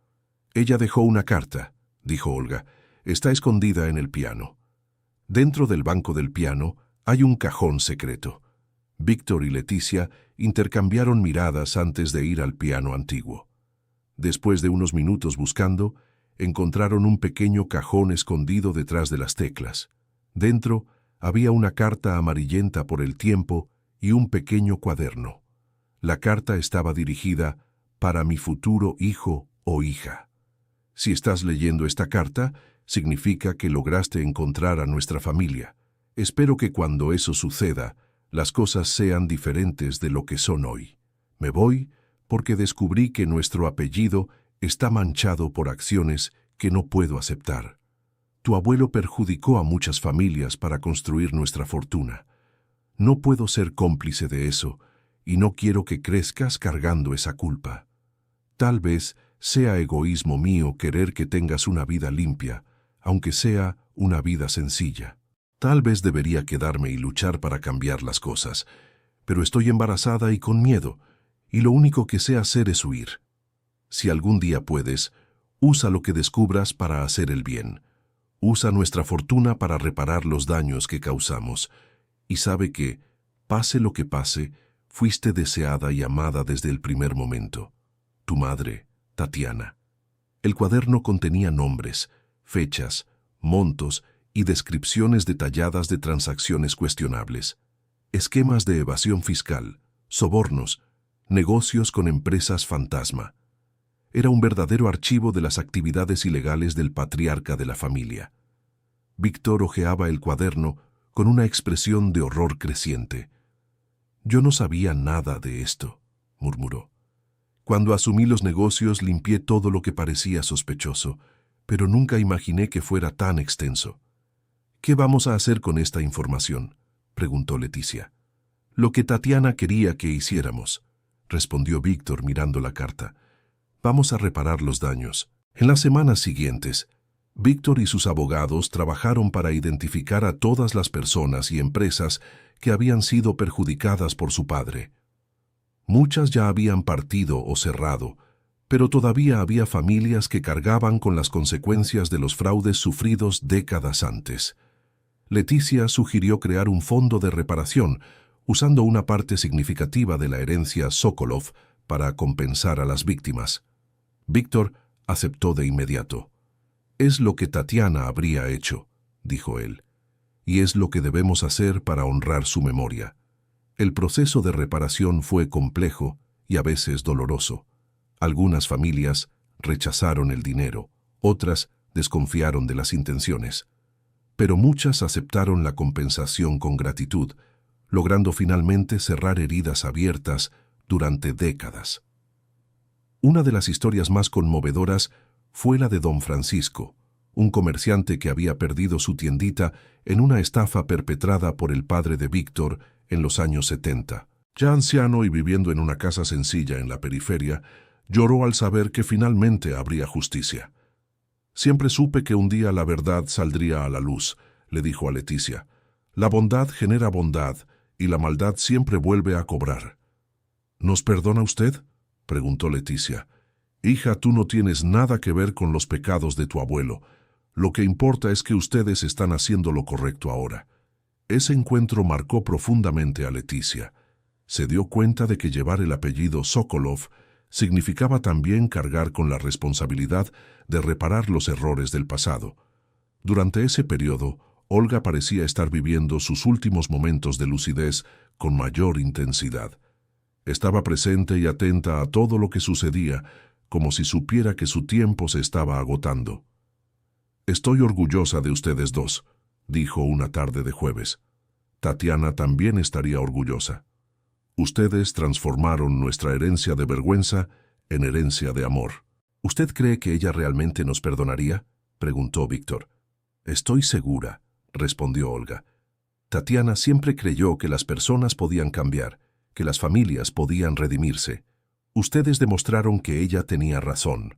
«Ella dejó una carta», dijo Olga. «Está escondida en el piano. Dentro del banco del piano hay un cajón secreto». Víctor y Leticia intercambiaron miradas antes de ir al piano antiguo. Después de unos minutos buscando, encontraron un pequeño cajón escondido detrás de las teclas. Dentro había una carta amarillenta por el tiempo y un pequeño cuaderno. La carta estaba dirigida «Para mi futuro hijo o hija». Si estás leyendo esta carta, significa que lograste encontrar a nuestra familia. Espero que cuando eso suceda, las cosas sean diferentes de lo que son hoy. Me voy porque descubrí que nuestro apellido está manchado por acciones que no puedo aceptar. Tu abuelo perjudicó a muchas familias para construir nuestra fortuna. No puedo ser cómplice de eso, y no quiero que crezcas cargando esa culpa. Tal vez sea egoísmo mío querer que tengas una vida limpia, aunque sea una vida sencilla. Tal vez debería quedarme y luchar para cambiar las cosas, pero estoy embarazada y con miedo, y lo único que sé hacer es huir. Si algún día puedes, usa lo que descubras para hacer el bien. Usa nuestra fortuna para reparar los daños que causamos. Y sabe que, pase lo que pase, fuiste deseada y amada desde el primer momento. Tu madre, Tatiana. El cuaderno contenía nombres, fechas, montos y descripciones detalladas de transacciones cuestionables, esquemas de evasión fiscal, sobornos, negocios con empresas fantasma. Era un verdadero archivo de las actividades ilegales del patriarca de la familia. Víctor hojeaba el cuaderno con una expresión de horror creciente. «Yo no sabía nada de esto», murmuró. «Cuando asumí los negocios limpié todo lo que parecía sospechoso, pero nunca imaginé que fuera tan extenso». «¿Qué vamos a hacer con esta información?», preguntó Leticia. «Lo que Tatiana quería que hiciéramos», respondió Víctor mirando la carta. «Vamos a reparar los daños». En las semanas siguientes, Víctor y sus abogados trabajaron para identificar a todas las personas y empresas que habían sido perjudicadas por su padre. Muchas ya habían partido o cerrado, pero todavía había familias que cargaban con las consecuencias de los fraudes sufridos décadas antes. Leticia sugirió crear un fondo de reparación, usando una parte significativa de la herencia Sokolov para compensar a las víctimas. Víctor aceptó de inmediato. «Es lo que Tatiana habría hecho», dijo él, «y es lo que debemos hacer para honrar su memoria». El proceso de reparación fue complejo y a veces doloroso. Algunas familias rechazaron el dinero, otras desconfiaron de las intenciones. Pero muchas aceptaron la compensación con gratitud, logrando finalmente cerrar heridas abiertas durante décadas. Una de las historias más conmovedoras fue la de don Francisco, un comerciante que había perdido su tiendita en una estafa perpetrada por el padre de Víctor en los años 70. Ya anciano y viviendo en una casa sencilla en la periferia, lloró al saber que finalmente habría justicia. «Siempre supe que un día la verdad saldría a la luz», le dijo a Leticia. «La bondad genera bondad y la maldad siempre vuelve a cobrar». «¿Nos perdona usted?», preguntó Leticia. «Hija, tú no tienes nada que ver con los pecados de tu abuelo. Lo que importa es que ustedes están haciendo lo correcto ahora». Ese encuentro marcó profundamente a Leticia. Se dio cuenta de que llevar el apellido Sokolov significaba también cargar con la responsabilidad de reparar los errores del pasado. Durante ese periodo, Olga parecía estar viviendo sus últimos momentos de lucidez con mayor intensidad. Estaba presente y atenta a todo lo que sucedía, como si supiera que su tiempo se estaba agotando. «Estoy orgullosa de ustedes dos», dijo una tarde de jueves. «Tatiana también estaría orgullosa. Ustedes transformaron nuestra herencia de vergüenza en herencia de amor». «¿Usted cree que ella realmente nos perdonaría?», preguntó Víctor. «Estoy segura», respondió Olga. «Tatiana siempre creyó que las personas podían cambiar, que las familias podían redimirse. Ustedes demostraron que ella tenía razón».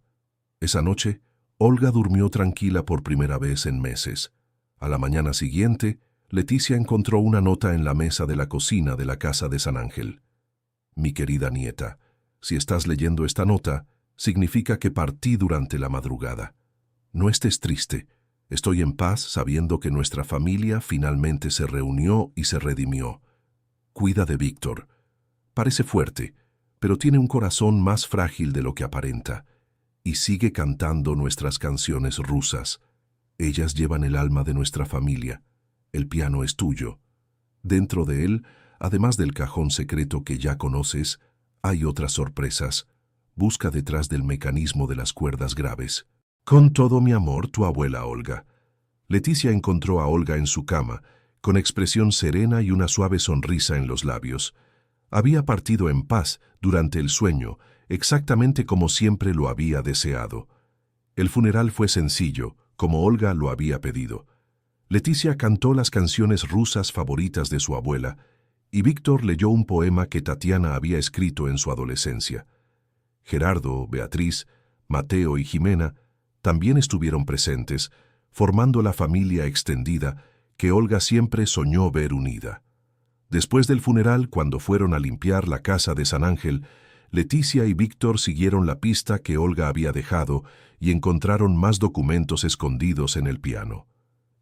Esa noche, Olga durmió tranquila por primera vez en meses. A la mañana siguiente, Leticia encontró una nota en la mesa de la cocina de la casa de San Ángel. «Mi querida nieta, si estás leyendo esta nota, significa que partí durante la madrugada. No estés triste. Estoy en paz sabiendo que nuestra familia finalmente se reunió y se redimió. Cuida de Víctor. Parece fuerte, pero tiene un corazón más frágil de lo que aparenta. Y sigue cantando nuestras canciones rusas. Ellas llevan el alma de nuestra familia. El piano es tuyo. Dentro de él, además del cajón secreto que ya conoces, hay otras sorpresas. Busca detrás del mecanismo de las cuerdas graves. Con todo mi amor, tu abuela Olga». Leticia encontró a Olga en su cama, con expresión serena y una suave sonrisa en los labios. Había partido en paz durante el sueño, exactamente como siempre lo había deseado. El funeral fue sencillo, como Olga lo había pedido. Leticia cantó las canciones rusas favoritas de su abuela, y Víctor leyó un poema que Tatiana había escrito en su adolescencia. Gerardo, Beatriz, Mateo y Jimena también estuvieron presentes, formando la familia extendida que Olga siempre soñó ver unida. Después del funeral, cuando fueron a limpiar la casa de San Ángel, Leticia y Víctor siguieron la pista que Olga había dejado y encontraron más documentos escondidos en el piano.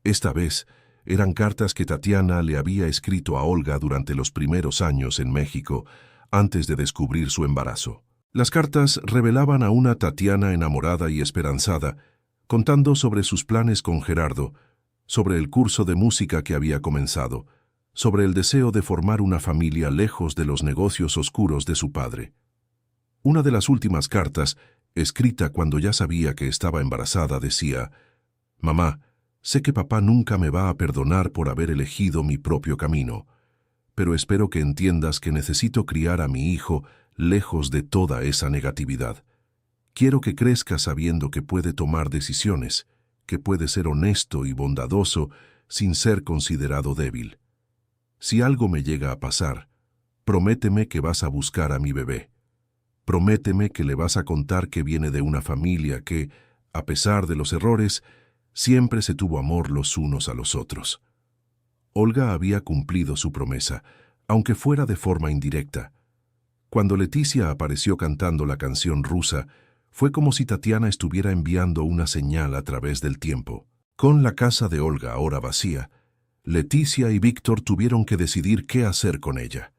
Esta vez, eran cartas que Tatiana le había escrito a Olga durante los primeros años en México, antes de descubrir su embarazo. Las cartas revelaban a una Tatiana enamorada y esperanzada, contando sobre sus planes con Gerardo, sobre el curso de música que había comenzado, sobre el deseo de formar una familia lejos de los negocios oscuros de su padre. Una de las últimas cartas, escrita cuando ya sabía que estaba embarazada, decía: «Mamá, sé que papá nunca me va a perdonar por haber elegido mi propio camino, pero espero que entiendas que necesito criar a mi hijo lejos de toda esa negatividad. Quiero que crezca sabiendo que puede tomar decisiones, que puede ser honesto y bondadoso sin ser considerado débil. Si algo me llega a pasar, prométeme que vas a buscar a mi bebé. Prométeme que le vas a contar que viene de una familia que, a pesar de los errores, siempre se tuvo amor los unos a los otros». Olga había cumplido su promesa, aunque fuera de forma indirecta. Cuando Leticia apareció cantando la canción rusa, fue como si Tatiana estuviera enviando una señal a través del tiempo. Con la casa de Olga ahora vacía, Leticia y Víctor tuvieron que decidir qué hacer con ella.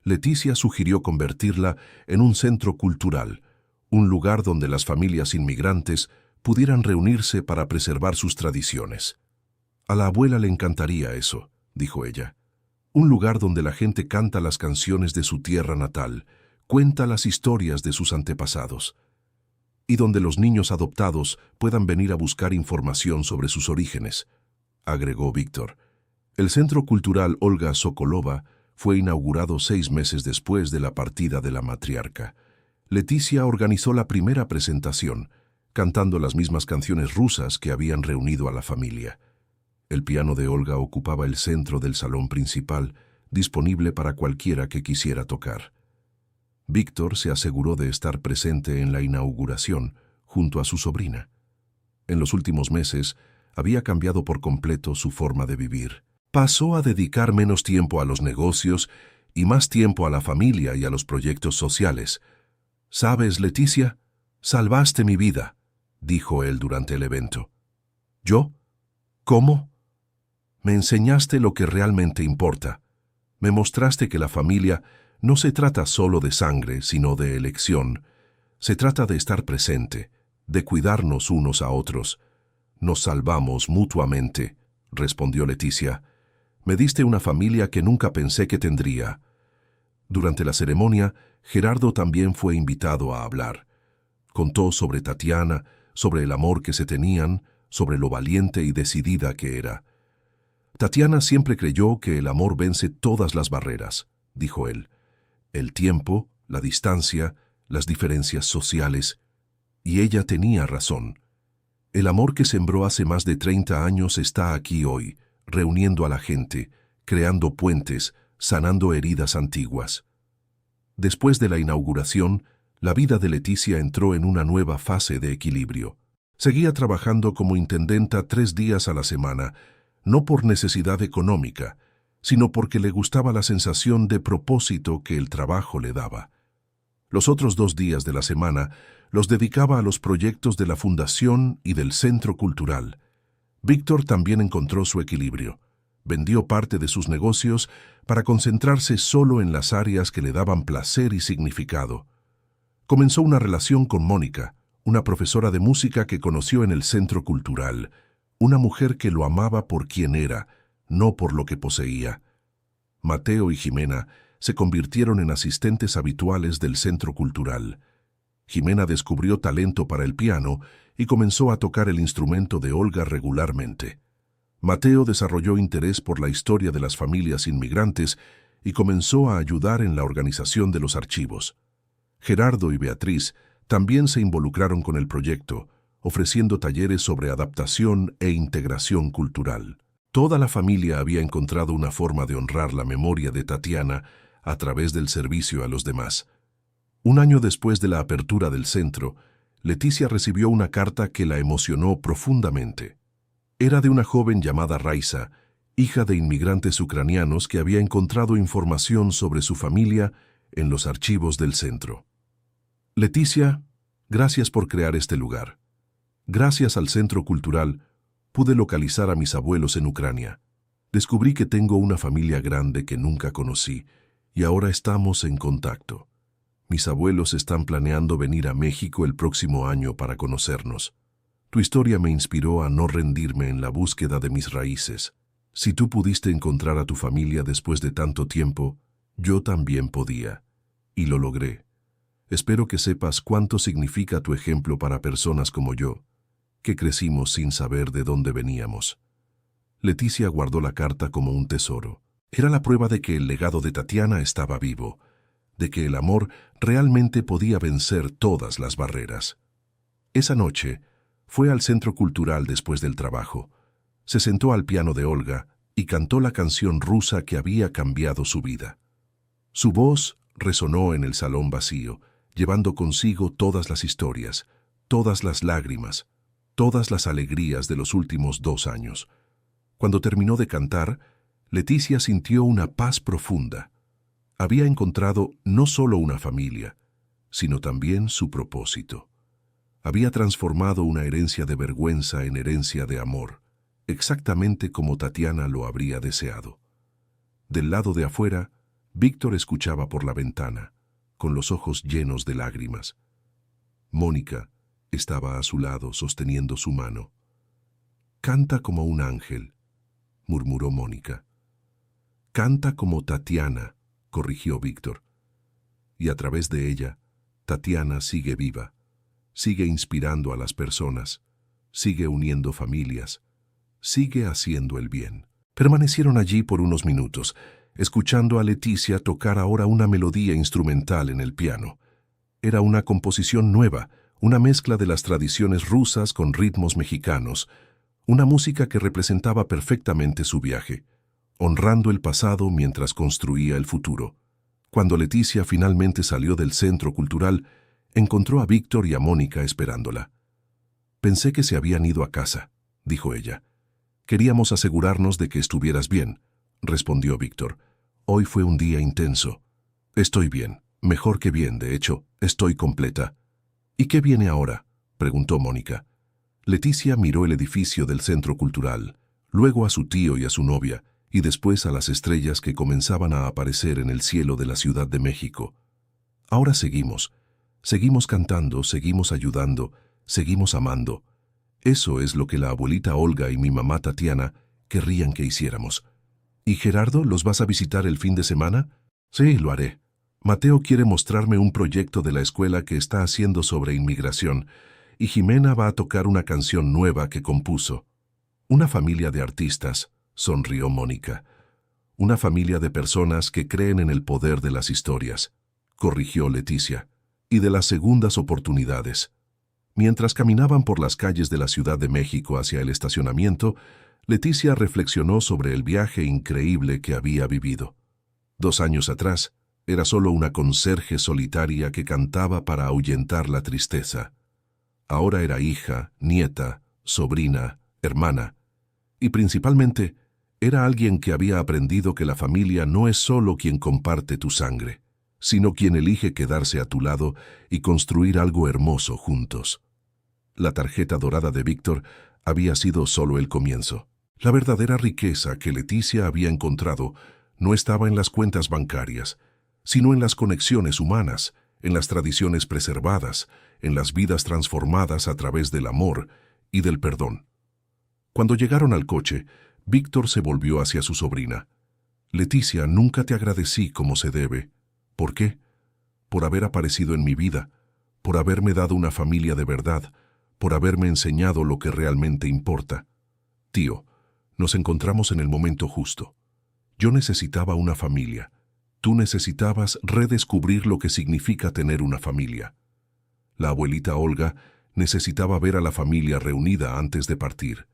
Leticia sugirió convertirla en un centro cultural, un lugar donde las familias inmigrantes pudieran reunirse para preservar sus tradiciones. «A la abuela le encantaría eso», dijo ella. «Un lugar donde la gente canta las canciones de su tierra natal, cuenta las historias de sus antepasados, y donde los niños adoptados puedan venir a buscar información sobre sus orígenes», agregó Víctor. El Centro Cultural Olga Sokolova fue inaugurado 6 meses después de la partida de la matriarca. Leticia organizó la primera presentación, cantando las mismas canciones rusas que habían reunido a la familia. El piano de Olga ocupaba el centro del salón principal, disponible para cualquiera que quisiera tocar. Víctor se aseguró de estar presente en la inauguración, junto a su sobrina. En los últimos meses, había cambiado por completo su forma de vivir. Pasó a dedicar menos tiempo a los negocios y más tiempo a la familia y a los proyectos sociales. «¿Sabes, Leticia? Salvaste mi vida», dijo él durante el evento. «¿Yo? ¿Cómo?» «Me enseñaste lo que realmente importa. Me mostraste que la familia no se trata solo de sangre, sino de elección. Se trata de estar presente, de cuidarnos unos a otros. Nos salvamos mutuamente», respondió Leticia. «Me diste una familia que nunca pensé que tendría». Durante la ceremonia, Gerardo también fue invitado a hablar. Contó sobre Tatiana, sobre el amor que se tenían, sobre lo valiente y decidida que era. «Tatiana siempre creyó que el amor vence todas las barreras», dijo él. «El tiempo, la distancia, las diferencias sociales. Y ella tenía razón. El amor que sembró hace más de 30 años está aquí hoy, reuniendo a la gente, creando puentes, sanando heridas antiguas». Después de la inauguración, la vida de Leticia entró en una nueva fase de equilibrio. Seguía trabajando como intendenta 3 días a la semana, no por necesidad económica, sino porque le gustaba la sensación de propósito que el trabajo le daba. Los otros 2 días de la semana los dedicaba a los proyectos de la Fundación y del Centro Cultural. Víctor también encontró su equilibrio. Vendió parte de sus negocios para concentrarse solo en las áreas que le daban placer y significado. Comenzó una relación con Mónica, una profesora de música que conoció en el Centro Cultural, una mujer que lo amaba por quien era, no por lo que poseía. Mateo y Jimena se convirtieron en asistentes habituales del Centro Cultural. Jimena descubrió talento para el piano y comenzó a tocar el instrumento de Olga regularmente. Mateo desarrolló interés por la historia de las familias inmigrantes y comenzó a ayudar en la organización de los archivos. Gerardo y Beatriz también se involucraron con el proyecto, ofreciendo talleres sobre adaptación e integración cultural. Toda la familia había encontrado una forma de honrar la memoria de Tatiana a través del servicio a los demás. Un año después de la apertura del centro, Leticia recibió una carta que la emocionó profundamente. Era de una joven llamada Raiza, hija de inmigrantes ucranianos que había encontrado información sobre su familia en los archivos del centro. Leticia, gracias por crear este lugar. Gracias al Centro Cultural, pude localizar a mis abuelos en Ucrania. Descubrí que tengo una familia grande que nunca conocí y ahora estamos en contacto. Mis abuelos están planeando venir a México el próximo año para conocernos. Tu historia me inspiró a no rendirme en la búsqueda de mis raíces. Si tú pudiste encontrar a tu familia después de tanto tiempo, yo también podía. Y lo logré. Espero que sepas cuánto significa tu ejemplo para personas como yo, que crecimos sin saber de dónde veníamos. Leticia guardó la carta como un tesoro. Era la prueba de que el legado de Tatiana estaba vivo, de que el amor realmente podía vencer todas las barreras. Esa noche, fue al Centro Cultural después del trabajo. Se sentó al piano de Olga y cantó la canción rusa que había cambiado su vida. Su voz resonó en el salón vacío, llevando consigo todas las historias, todas las lágrimas, todas las alegrías de los últimos 2 años. Cuando terminó de cantar, Leticia sintió una paz profunda. Había encontrado no solo una familia, sino también su propósito. Había transformado una herencia de vergüenza en herencia de amor, exactamente como Tatiana lo habría deseado. Del lado de afuera, Víctor escuchaba por la ventana, con los ojos llenos de lágrimas. Mónica estaba a su lado sosteniendo su mano. «Canta como un ángel», murmuró Mónica. «Canta como Tatiana», corrigió Víctor. Y a través de ella, Tatiana sigue viva, sigue inspirando a las personas, sigue uniendo familias, sigue haciendo el bien. Permanecieron allí por unos minutos, escuchando a Leticia tocar ahora una melodía instrumental en el piano. Era una composición nueva, una mezcla de las tradiciones rusas con ritmos mexicanos, una música que representaba perfectamente su viaje, honrando el pasado mientras construía el futuro. Cuando Leticia finalmente salió del Centro Cultural, encontró a Víctor y a Mónica esperándola. «Pensé que se habían ido a casa», dijo ella. «Queríamos asegurarnos de que estuvieras bien», respondió Víctor. «Hoy fue un día intenso». «Estoy bien, mejor que bien, de hecho, estoy completa». «¿Y qué viene ahora?», preguntó Mónica. Leticia miró el edificio del Centro Cultural, luego a su tío y a su novia, y después a las estrellas que comenzaban a aparecer en el cielo de la Ciudad de México. «Ahora seguimos cantando, seguimos ayudando, seguimos amando. Eso es lo que la abuelita Olga y mi mamá Tatiana querrían que hiciéramos». «¿Y Gerardo, los vas a visitar el fin de semana?» «Sí, lo haré. Mateo quiere mostrarme un proyecto de la escuela que está haciendo sobre inmigración, y Jimena va a tocar una canción nueva que compuso». «Una familia de artistas», sonrió Mónica. «Una familia de personas que creen en el poder de las historias», corrigió Leticia, «y de las segundas oportunidades». Mientras caminaban por las calles de la Ciudad de México hacia el estacionamiento, Leticia reflexionó sobre el viaje increíble que había vivido. 2 años atrás, era solo una conserje solitaria que cantaba para ahuyentar la tristeza. Ahora era hija, nieta, sobrina, hermana, y principalmente era alguien que había aprendido que la familia no es solo quien comparte tu sangre, sino quien elige quedarse a tu lado y construir algo hermoso juntos. La tarjeta dorada de Víctor había sido solo el comienzo. La verdadera riqueza que Leticia había encontrado no estaba en las cuentas bancarias, sino en las conexiones humanas, en las tradiciones preservadas, en las vidas transformadas a través del amor y del perdón. Cuando llegaron al coche, Víctor se volvió hacia su sobrina. «Leticia, nunca te agradecí como se debe». «¿Por qué?» «Por haber aparecido en mi vida, por haberme dado una familia de verdad, por haberme enseñado lo que realmente importa. Tío, nos encontramos en el momento justo. Yo necesitaba una familia. Tú necesitabas redescubrir lo que significa tener una familia. La abuelita Olga necesitaba ver a la familia reunida antes de partir,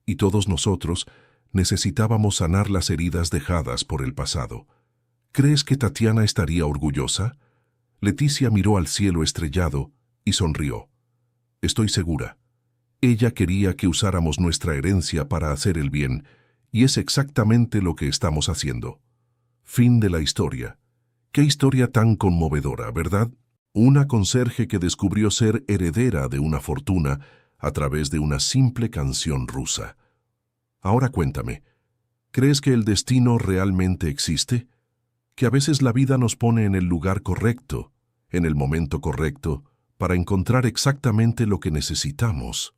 y todos nosotros necesitábamos sanar las heridas dejadas por el pasado. ¿Crees que Tatiana estaría orgullosa? Leticia miró al cielo estrellado y sonrió. Estoy segura. Ella quería que usáramos nuestra herencia para hacer el bien, y es exactamente lo que estamos haciendo. Fin de la historia. Qué historia tan conmovedora, ¿verdad? Una conserje que descubrió ser heredera de una fortuna a través de una simple canción rusa. Ahora cuéntame, ¿crees que el destino realmente existe? ¿Que a veces la vida nos pone en el lugar correcto, en el momento correcto, para encontrar exactamente lo que necesitamos?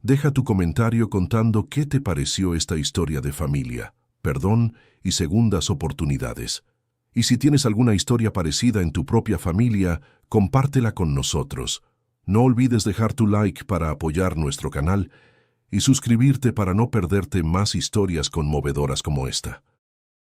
Deja tu comentario contando qué te pareció esta historia de familia, perdón y segundas oportunidades. Y si tienes alguna historia parecida en tu propia familia, compártela con nosotros. No olvides dejar tu like para apoyar nuestro canal y suscribirte para no perderte más historias conmovedoras como esta.